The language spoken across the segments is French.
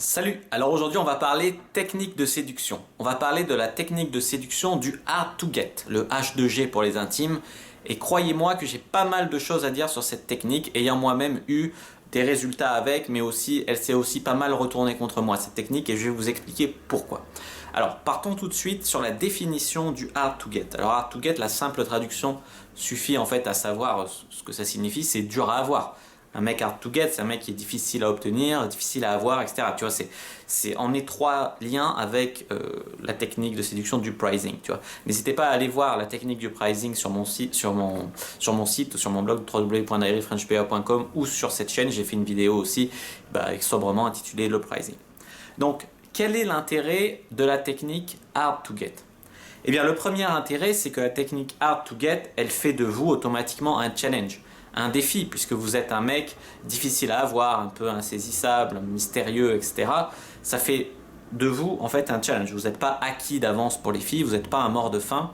Salut, alors aujourd'hui on va parler technique de séduction. On va parler de la technique de séduction du hard to get, le H2G pour les intimes. Et croyez-moi que j'ai pas mal de choses à dire sur cette technique, ayant moi-même eu des résultats avec, mais aussi elle s'est aussi pas mal retournée contre moi cette technique et je vais vous expliquer pourquoi. Alors partons tout de suite sur la définition du hard to get. Alors hard to get, la simple traduction suffit en fait à savoir ce que ça signifie, c'est dur à avoir. Un mec hard to get, c'est un mec qui est difficile à obtenir, difficile à avoir, etc. Tu vois, c'est en étroit lien avec la technique de séduction du pricing. Tu vois, n'hésitez pas à aller voir la technique du pricing sur mon site, sur mon blog www.diaryfrenchpa.com ou sur cette chaîne. J'ai fait une vidéo aussi, sobrement intitulée le pricing. Donc, quel est l'intérêt de la technique hard to get? Eh bien, le premier intérêt, c'est que la technique hard to get, elle fait de vous automatiquement un challenge. Un défi, puisque vous êtes un mec difficile à avoir, un peu insaisissable, mystérieux, etc. Ça fait de vous en fait un challenge. Vous n'êtes pas acquis d'avance pour les filles, vous n'êtes pas un mort de faim.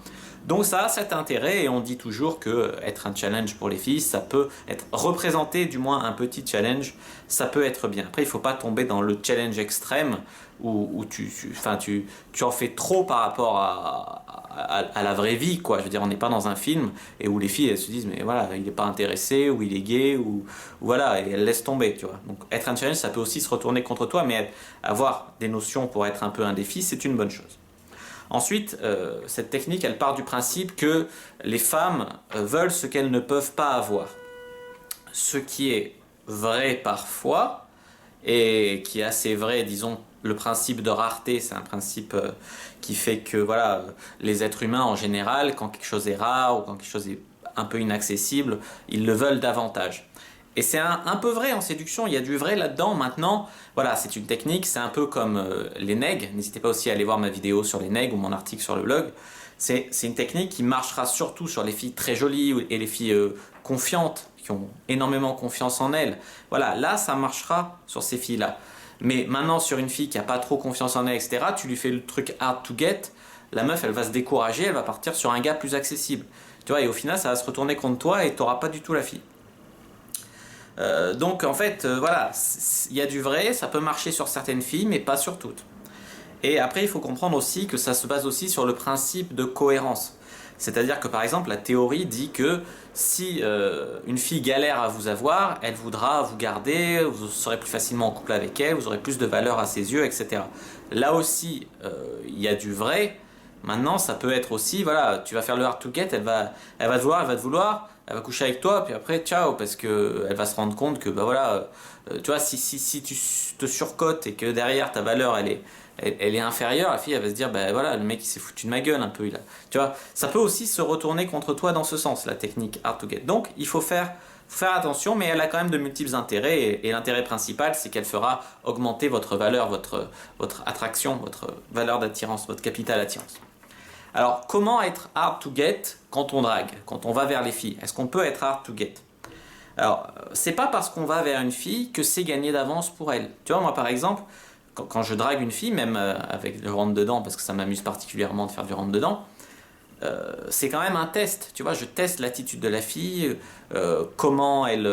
Donc ça a cet intérêt et on dit toujours que être un challenge pour les filles, ça peut être représenté, du moins un petit challenge, ça peut être bien. Après, il ne faut pas tomber dans le challenge extrême où tu en fais trop par rapport à la vraie vie, quoi. Je veux dire, on n'est pas dans un film et où les filles elles se disent mais voilà, il n'est pas intéressé ou il est gay ou voilà, et elles laissent tomber, tu vois. Donc être un challenge, ça peut aussi se retourner contre toi, mais avoir des notions pour être un peu un défi, c'est une bonne chose. Ensuite, cette technique, elle part du principe que les femmes veulent ce qu'elles ne peuvent pas avoir. Ce qui est vrai parfois, et qui est assez vrai, disons, le principe de rareté, c'est un principe qui fait que voilà, les êtres humains en général, quand quelque chose est rare ou quand quelque chose est un peu inaccessible, ils le veulent davantage. Et c'est un peu vrai en séduction, il y a du vrai là-dedans. Maintenant, voilà, c'est une technique, c'est un peu comme les nègres. N'hésitez pas aussi à aller voir ma vidéo sur les nègres ou mon article sur le blog. C'est une technique qui marchera surtout sur les filles très jolies et les filles confiantes, qui ont énormément confiance en elles. Voilà, là, ça marchera sur ces filles-là. Mais maintenant, sur une fille qui n'a pas trop confiance en elle, etc., tu lui fais le truc hard to get, la meuf, elle va se décourager, elle va partir sur un gars plus accessible. Tu vois, et au final, ça va se retourner contre toi et tu n'auras pas du tout la fille. Donc en fait, voilà, il y a du vrai, ça peut marcher sur certaines filles, mais pas sur toutes. Et après, il faut comprendre aussi que ça se base aussi sur le principe de cohérence. C'est-à-dire que par exemple, la théorie dit que si une fille galère à vous avoir, elle voudra vous garder, vous serez plus facilement en couple avec elle, vous aurez plus de valeur à ses yeux, etc. Là aussi, il y a du vrai. Maintenant, ça peut être aussi, voilà, tu vas faire le hard to get, elle va te vouloir, elle va coucher avec toi, puis après, ciao, parce qu'elle va se rendre compte que, bah voilà, tu vois, si tu te surcotes et que derrière ta valeur, elle est inférieure, la fille, elle va se dire, bah voilà, le mec, il s'est foutu de ma gueule un peu, tu vois, ça peut aussi se retourner contre toi dans ce sens, la technique hard to get. Donc, il faut faire attention, mais elle a quand même de multiples intérêts, et l'intérêt principal, c'est qu'elle fera augmenter votre valeur, votre attraction, votre valeur d'attirance, votre capital d'attirance. Alors, comment être hard to get quand on drague, quand on va vers les filles? Est-ce qu'on peut être hard to get? Alors, c'est pas parce qu'on va vers une fille que c'est gagné d'avance pour elle. Tu vois, moi par exemple, quand je drague une fille, même avec le rentre-dedans, parce que ça m'amuse particulièrement de faire du rentre-dedans, c'est quand même un test. Tu vois, je teste l'attitude de la fille, comment elle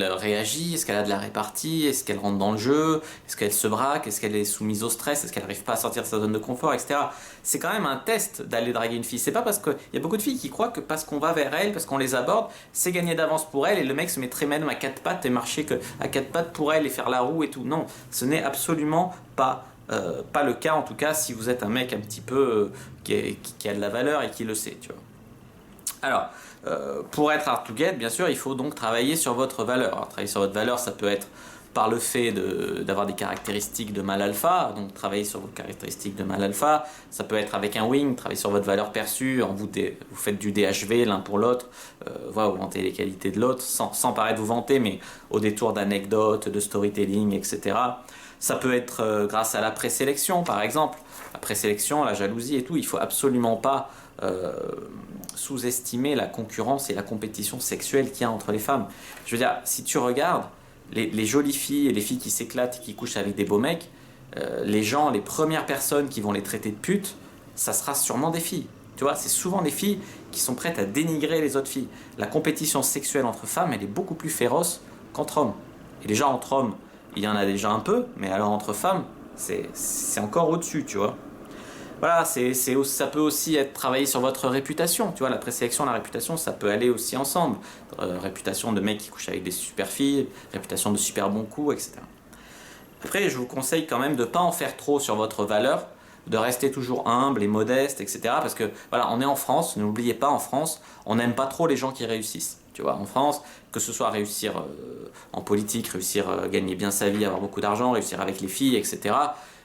réagit, est-ce qu'elle a de la répartie, est-ce qu'elle rentre dans le jeu, est-ce qu'elle se braque, est-ce qu'elle est soumise au stress, est-ce qu'elle n'arrive pas à sortir de sa zone de confort, etc. C'est quand même un test d'aller draguer une fille. C'est pas parce que... Il y a beaucoup de filles qui croient que parce qu'on va vers elles, parce qu'on les aborde, c'est gagné d'avance pour elles et le mec se mettrait même à quatre pattes et marcher à quatre pattes pour elle et faire la roue et tout. Non, ce n'est absolument pas le cas, en tout cas si vous êtes un mec un petit peu qui a de la valeur et qui le sait, tu vois. Alors, pour être hard to get, bien sûr, il faut donc travailler sur votre valeur. Alors, travailler sur votre valeur, ça peut être par le fait d'avoir des caractéristiques de mâle alpha, donc travailler sur vos caractéristiques de mâle alpha. Ça peut être avec un wing, travailler sur votre valeur perçue, vous faites du DHV l'un pour l'autre, voilà, vous vantez les qualités de l'autre, sans paraître vous vanter, mais au détour d'anecdotes, de storytelling, etc. Ça peut être grâce à la présélection, par exemple. La présélection, la jalousie et tout, il ne faut absolument pas sous-estimer la concurrence et la compétition sexuelle qu'il y a entre les femmes. Je veux dire, si tu regardes les jolies filles et les filles qui s'éclatent et qui couchent avec des beaux mecs, les premières personnes qui vont les traiter de putes, ça sera sûrement des filles. Tu vois, c'est souvent des filles qui sont prêtes à dénigrer les autres filles. La compétition sexuelle entre femmes, elle est beaucoup plus féroce qu'entre hommes. Et déjà, entre hommes, il y en a déjà un peu, mais alors entre femmes, c'est encore au-dessus, tu vois. Voilà, ça peut aussi être travailler sur votre réputation, tu vois, la présélection, la réputation, ça peut aller aussi ensemble. Réputation de mec qui couche avec des super filles, réputation de super bons coups, etc. Après, je vous conseille quand même de ne pas en faire trop sur votre valeur, de rester toujours humble et modeste, etc. Parce que voilà, on est en France, n'oubliez pas, en France, on n'aime pas trop les gens qui réussissent. Tu vois, en France, que ce soit réussir en politique, réussir à gagner bien sa vie, avoir beaucoup d'argent, réussir avec les filles, etc.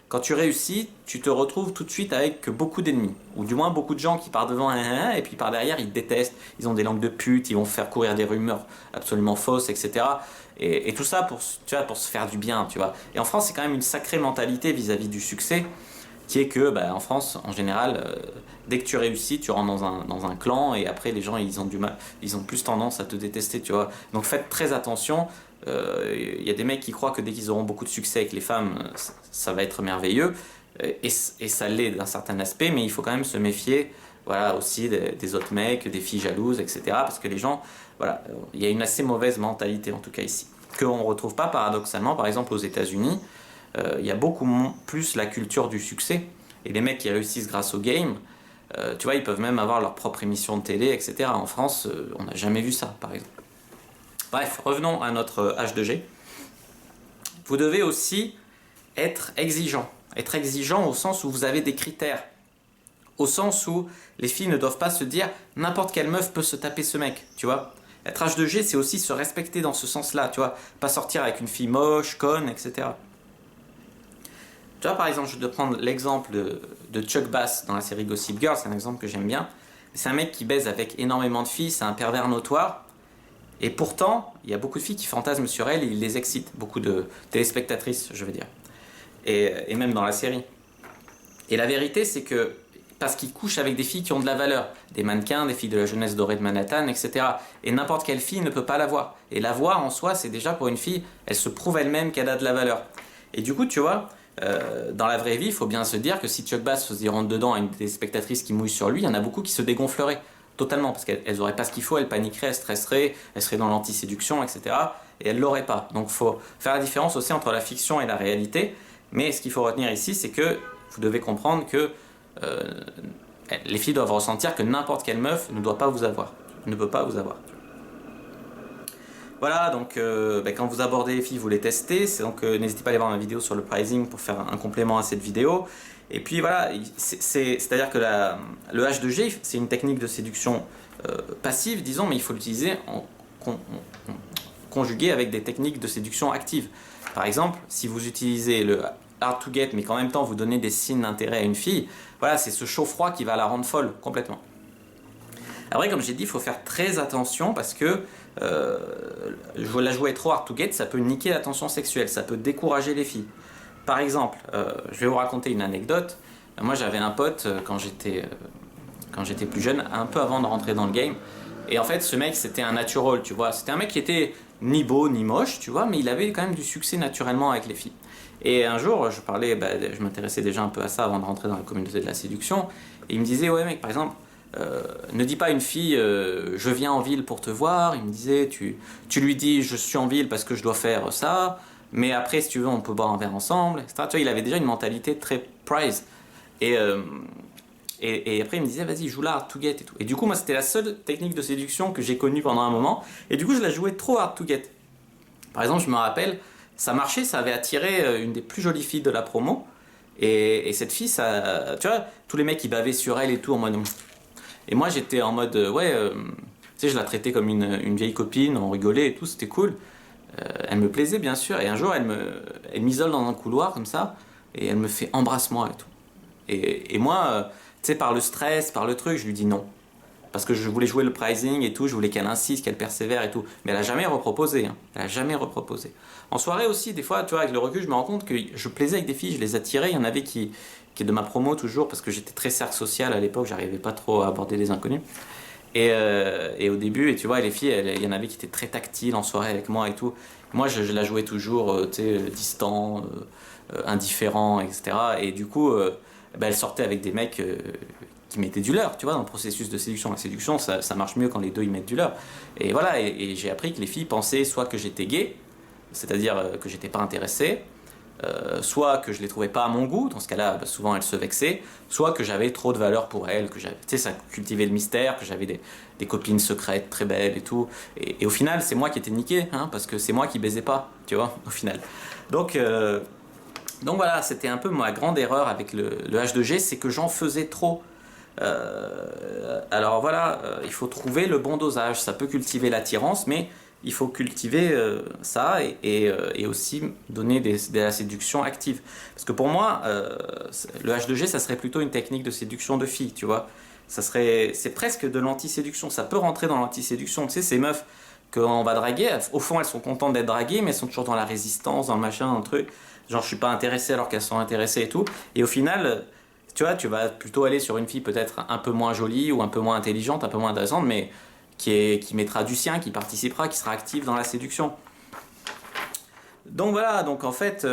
Quand tu réussis, tu te retrouves tout de suite avec beaucoup d'ennemis. Ou du moins beaucoup de gens qui partent devant et puis par derrière, ils te détestent, ils ont des langues de pute, ils vont faire courir des rumeurs absolument fausses, etc. Et tout ça pour, tu vois, pour se faire du bien, tu vois. Et en France, c'est quand même une sacrée mentalité vis-à-vis du succès, qui est que en France, en général, dès que tu réussis, tu rentres dans un clan et après les gens ils ont du mal, ils ont plus tendance à te détester, tu vois. Donc faites très attention. Il y a des mecs qui croient que dès qu'ils auront beaucoup de succès avec les femmes, ça va être merveilleux et ça l'est d'un certain aspect, mais il faut quand même se méfier, voilà, aussi des autres mecs, des filles jalouses, etc. Parce que les gens, voilà, il y a une assez mauvaise mentalité en tout cas ici, qu'on ne retrouve pas paradoxalement, par exemple aux États-Unis. Il y a beaucoup plus la culture du succès. Et les mecs qui réussissent grâce au game, tu vois, ils peuvent même avoir leur propre émission de télé, etc. En France, on n'a jamais vu ça, par exemple. Bref, revenons à notre H2G. Vous devez aussi être exigeant. Être exigeant au sens où vous avez des critères. Au sens où les filles ne doivent pas se dire n'importe quelle meuf peut se taper ce mec, tu vois. Être H2G, c'est aussi se respecter dans ce sens-là, tu vois. Pas sortir avec une fille moche, conne, etc. Tu vois, par exemple, je vais te prendre l'exemple de Chuck Bass dans la série Gossip Girl, c'est un exemple que j'aime bien. C'est un mec qui baise avec énormément de filles, c'est un pervers notoire. Et pourtant, il y a beaucoup de filles qui fantasment sur elle et il les excite. Beaucoup de téléspectatrices, je veux dire. Et même dans la série. Et la vérité, c'est que parce qu'il couche avec des filles qui ont de la valeur, des mannequins, des filles de la jeunesse dorée de Manhattan, etc. Et n'importe quelle fille ne peut pas l'avoir. Et l'avoir en soi, c'est déjà pour une fille, elle se prouve elle-même qu'elle a de la valeur. Et du coup, tu vois, dans la vraie vie, il faut bien se dire que si Chuck Bass faisait rentrer dedans à une des spectatrices qui mouille sur lui, il y en a beaucoup qui se dégonfleraient totalement parce qu'elles n'auraient pas ce qu'il faut, elles paniqueraient, elles stresseraient, elles seraient dans l'antiséduction, etc. Et elles ne l'auraient pas. Donc il faut faire la différence aussi entre la fiction et la réalité. Mais ce qu'il faut retenir ici, c'est que vous devez comprendre que les filles doivent ressentir que n'importe quelle meuf ne doit pas vous avoir, ne peut pas vous avoir. Voilà, donc quand vous abordez les filles, vous les testez. Donc n'hésitez pas à aller voir ma vidéo sur le pricing pour faire un complément à cette vidéo. Et puis voilà, c'est-à-dire que le H2G, c'est une technique de séduction passive, disons, mais il faut l'utiliser conjugué avec des techniques de séduction active. Par exemple, si vous utilisez le hard to get, mais qu'en même temps vous donnez des signes d'intérêt à une fille, voilà, c'est ce chaud-froid qui va la rendre folle complètement. Après, comme j'ai dit, il faut faire très attention parce que la jouer trop hard to get, ça peut niquer l'attention sexuelle, ça peut décourager les filles. Par exemple, je vais vous raconter une anecdote. Moi, j'avais un pote quand j'étais plus jeune, un peu avant de rentrer dans le game. Et en fait, ce mec, c'était un natural, tu vois. C'était un mec qui était ni beau ni moche, tu vois, mais il avait quand même du succès naturellement avec les filles. Et un jour, je m'intéressais déjà un peu à ça avant de rentrer dans la communauté de la séduction. Et il me disait, ouais mec, par exemple, ne dis pas à une fille, je viens en ville pour te voir. Il me disait, tu lui dis, je suis en ville parce que je dois faire ça. Mais après, si tu veux, on peut boire un verre ensemble, etc. Tu vois, il avait déjà une mentalité très prize. Et après, il me disait, vas-y, joue là, hard to get et tout. Et du coup, moi, c'était la seule technique de séduction que j'ai connue pendant un moment. Et du coup, je la jouais trop hard to get. Par exemple, je me rappelle, ça marchait, ça avait attiré une des plus jolies filles de la promo. Et cette fille, ça, tu vois, tous les mecs, ils bavaient sur elle et tout en mode. Et moi, j'étais en mode, tu sais, je la traitais comme une vieille copine, on rigolait et tout, c'était cool. Elle me plaisait bien sûr, et un jour elle m'isole dans un couloir comme ça, et elle me fait embrasse-moi et tout. Et moi, tu sais, par le stress, par le truc, je lui dis non. Parce que je voulais jouer le pricing et tout, je voulais qu'elle insiste, qu'elle persévère et tout. Mais elle a jamais reproposé, hein. Elle a jamais reproposé. En soirée aussi, des fois, tu vois, avec le recul, je me rends compte que je plaisais avec des filles, je les attirais. Il y en avait qui de ma promo toujours, parce que j'étais très cercle social à l'époque, j'arrivais pas trop à aborder des inconnus. Et au début, et tu vois, les filles, il y en avait qui étaient très tactiles en soirée avec moi et tout. Moi, je la jouais toujours, tu sais, distant, indifférent, etc. Et du coup, elle sortait avec des mecs qui mettaient du leur, tu vois, dans le processus de séduction. La séduction, ça marche mieux quand les deux ils mettent du leur. Et voilà, et j'ai appris que les filles pensaient soit que j'étais gay, c'est-à-dire que j'étais pas intéressé, soit que je les trouvais pas à mon goût, dans ce cas-là, bah, souvent elles se vexaient, soit que j'avais trop de valeur pour elles, que j'avais, tu sais, ça cultivait le mystère, que j'avais des copines secrètes très belles et tout. Et au final, c'est moi qui étais niqué, hein, parce que c'est moi qui baisais pas, tu vois, au final. Donc, euh, donc voilà, c'était un peu ma grande erreur avec le H2G, c'est que j'en faisais trop. Alors voilà, il faut trouver le bon dosage. Ça peut cultiver l'attirance, mais il faut cultiver ça et aussi donner de la séduction active. Parce que pour moi, le H2G, ça serait plutôt une technique de séduction de filles, tu vois. C'est presque de l'anti-séduction. Ça peut rentrer dans l'anti-séduction. Tu sais, ces meufs qu'on va draguer, au fond, elles sont contentes d'être draguées, mais elles sont toujours dans la résistance, dans le machin, dans le truc. Genre, je suis pas intéressé alors qu'elles sont intéressées et tout. Et au final, tu vois, tu vas plutôt aller sur une fille peut-être un peu moins jolie ou un peu moins intelligente, un peu moins intéressante, mais qui mettra du sien, qui participera, qui sera active dans la séduction. Donc voilà, donc en fait,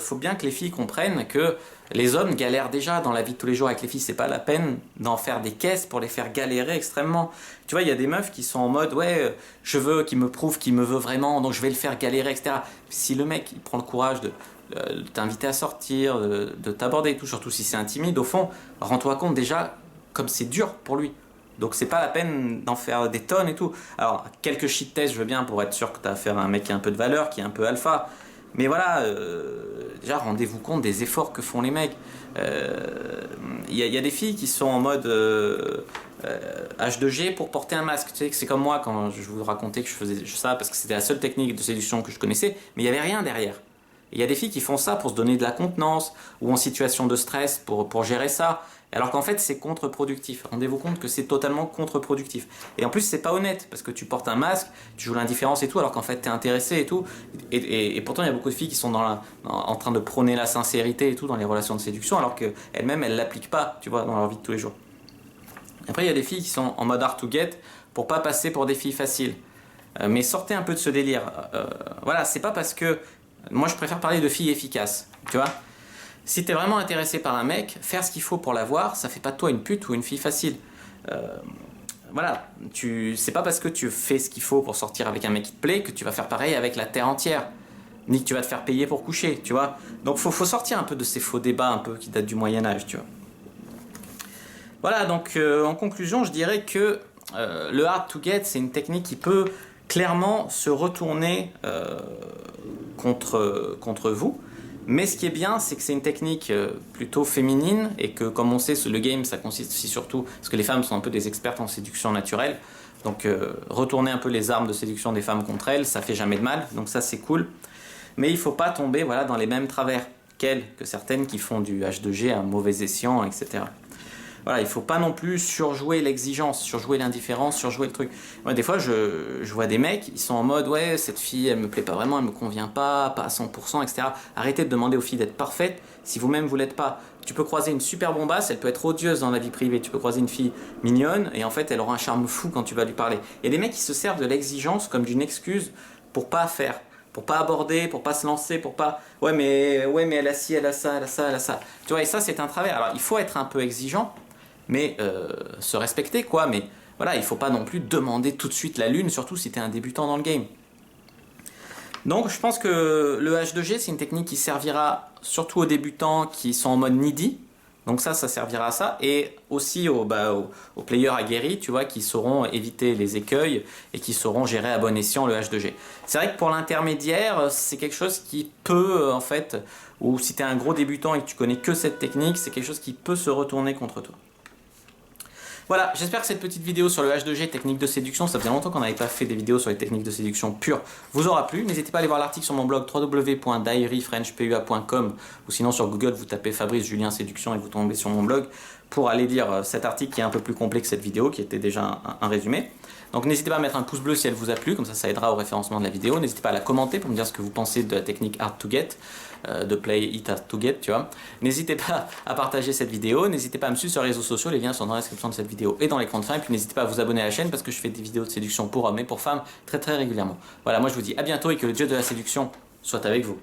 faut bien que les filles comprennent que les hommes galèrent déjà dans la vie de tous les jours avec les filles. C'est pas la peine d'en faire des caisses pour les faire galérer extrêmement. Tu vois, il y a des meufs qui sont en mode ouais, je veux qu'il me prouve qu'il me veut vraiment, donc je vais le faire galérer, etc. Si le mec il prend le courage de t'inviter à sortir, de t'aborder et tout, surtout si c'est intimide, au fond, rends-toi compte déjà comme c'est dur pour lui. Donc c'est pas la peine d'en faire des tonnes et tout. Alors quelques shit tests je veux bien pour être sûr que t'as affaire à un mec qui a un peu de valeur, qui est un peu alpha. Mais voilà, déjà rendez-vous compte des efforts que font les mecs. Y a des filles qui sont en mode H2G pour porter un masque. Tu sais que c'est comme moi quand je vous racontais que je faisais ça parce que c'était la seule technique de séduction que je connaissais, mais il n'y avait rien derrière. Il y a des filles qui font ça pour se donner de la contenance ou en situation de stress pour gérer ça. Alors qu'en fait, c'est contre-productif. Rendez-vous compte que c'est totalement contre-productif. Et en plus, c'est pas honnête parce que tu portes un masque, tu joues l'indifférence et tout, alors qu'en fait, t'es intéressé et tout. Et pourtant, il y a beaucoup de filles qui sont en train de prôner la sincérité et tout dans les relations de séduction, alors qu'elles-mêmes, elles l'appliquent pas, tu vois, dans leur vie de tous les jours. Après, il y a des filles qui sont en mode hard to get pour pas passer pour des filles faciles. Mais sortez un peu de ce délire. Voilà, c'est pas parce que moi, je préfère parler de filles efficaces, tu vois. Si t'es vraiment intéressé par un mec, faire ce qu'il faut pour l'avoir, ça fait pas de toi une pute ou une fille facile. Voilà, c'est pas parce que tu fais ce qu'il faut pour sortir avec un mec qui te plaît que tu vas faire pareil avec la terre entière. Ni que tu vas te faire payer pour coucher, tu vois. Donc faut sortir un peu de ces faux débats un peu qui datent du Moyen-Âge, tu vois. Voilà, donc en conclusion, je dirais que le hard to get, c'est une technique qui peut clairement se retourner contre vous. Mais ce qui est bien, c'est que c'est une technique plutôt féminine et que, comme on sait, le game, ça consiste aussi surtout, parce que les femmes sont un peu des expertes en séduction naturelle, donc retourner un peu les armes de séduction des femmes contre elles, ça fait jamais de mal, donc ça c'est cool. Mais il ne faut pas tomber voilà, dans les mêmes travers qu'elles, que certaines qui font du H2G à mauvais escient, etc. Voilà, il faut pas non plus surjouer l'exigence, surjouer l'indifférence, surjouer le truc. Moi, des fois, je vois des mecs, ils sont en mode ouais, cette fille, elle me plaît pas vraiment, elle me convient pas à 100%, etc. Arrêtez de demander aux filles d'être parfaites si vous-même vous l'êtes pas. Tu peux croiser une super bombasse, elle peut être odieuse dans la vie privée. Tu peux croiser une fille mignonne et en fait, elle aura un charme fou quand tu vas lui parler. Il y a des mecs qui se servent de l'exigence comme d'une excuse pour pas faire. Pour pas aborder, pour pas se lancer, pour pas ouais mais elle a ci, elle a ça, elle a ça, elle a ça. Tu vois et ça c'est un travers. Alors il faut être un peu exigeant, mais se respecter quoi. Mais voilà, il faut pas non plus demander tout de suite la lune, surtout si tu es un débutant dans le game. Donc je pense que le H2G c'est une technique qui servira surtout aux débutants qui sont en mode needy. Donc ça servira à ça. Et aussi aux players aguerris, tu vois, qui sauront éviter les écueils et qui sauront gérer à bon escient le H2G. C'est vrai que pour l'intermédiaire, c'est quelque chose qui peut, en fait, ou si tu es un gros débutant et que tu connais que cette technique, c'est quelque chose qui peut se retourner contre toi. Voilà, j'espère que cette petite vidéo sur le H2G, technique de séduction, ça faisait longtemps qu'on n'avait pas fait des vidéos sur les techniques de séduction pures, vous aura plu. N'hésitez pas à aller voir l'article sur mon blog www.diaryfrenchpua.com ou sinon sur Google, vous tapez Fabrice Julien Séduction et vous tombez sur mon blog pour aller lire cet article qui est un peu plus complet que cette vidéo, qui était déjà un résumé. Donc n'hésitez pas à mettre un pouce bleu si elle vous a plu, comme ça aidera au référencement de la vidéo. N'hésitez pas à la commenter pour me dire ce que vous pensez de la technique hard to get, de play it hard to get, tu vois. N'hésitez pas à partager cette vidéo, n'hésitez pas à me suivre sur les réseaux sociaux, les liens sont dans la description de cette vidéo et dans l'écran de fin. Et puis n'hésitez pas à vous abonner à la chaîne parce que je fais des vidéos de séduction pour hommes et pour femmes très régulièrement. Voilà, moi je vous dis à bientôt et que le dieu de la séduction soit avec vous.